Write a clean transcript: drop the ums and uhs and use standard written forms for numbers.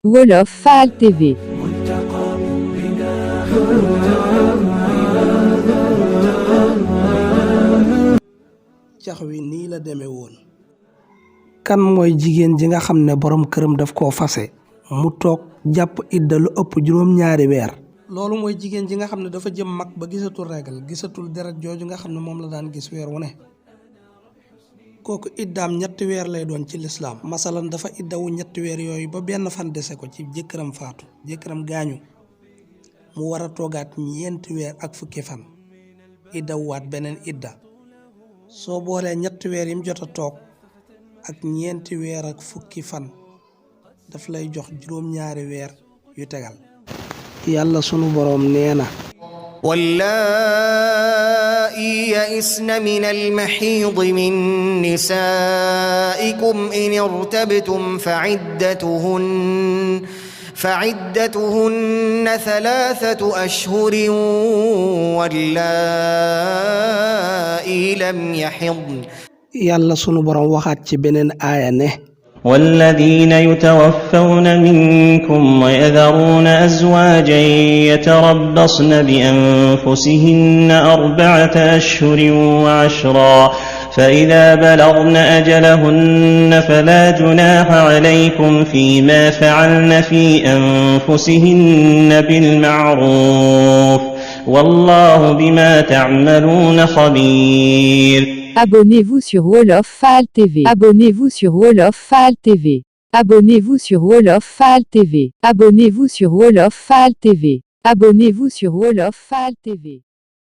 Wolof Faal TV. cax wi nii la demee woon. kan mooy jigéen ji nga xam ne borom këram daf koo fase mu toog jàpp idda lu ëpp juróom-ñaari weer. loolu mooy jigéen ji nga xam ne dafa jëm mag ba gisatul régal gisatul deret jooju nga xam ne moom la daan gis weer wu ne. kooku iddaam 3 weer lay doon ci lislaam. masalan dafa iddawu 3 weer yooyu ba benn fan dese ko ci jëkkëram faatu jëkkëram gaañu mu war a toogaat 4 weer ak fukki fan iddawuwaat beneen idda. soo boolee 3 weer yim jot a toog ak 4 weer ak fukki fan daf lay jox juróom-ñaari weer yu tegal. yàlla sunu boroom nee na واللائي يئسن من المحيض من نسائكم إن ارتبتم فعدتهن 3 أشهر واللائي لم يحضن. yàlla sunu boroom waxaat ci beneen aaya ne والذين يتوفون منكم ويذرون أزواجا يتربصن بأنفسهن 4 أشهر و10 فإذا بلغن أجلهن فلا جناح عليكم فيما فعلن في أنفسهن بالمعروف والله بما تعملون خبير. Abonnez-vous sur Wolof Faal TV. Abonnez-vous sur Wolof Faal TV. Abonnez-vous sur Wolof Faal TV. Abonnez-vous sur Wolof Faal TV. Abonnez-vous sur Wolof Faal TV.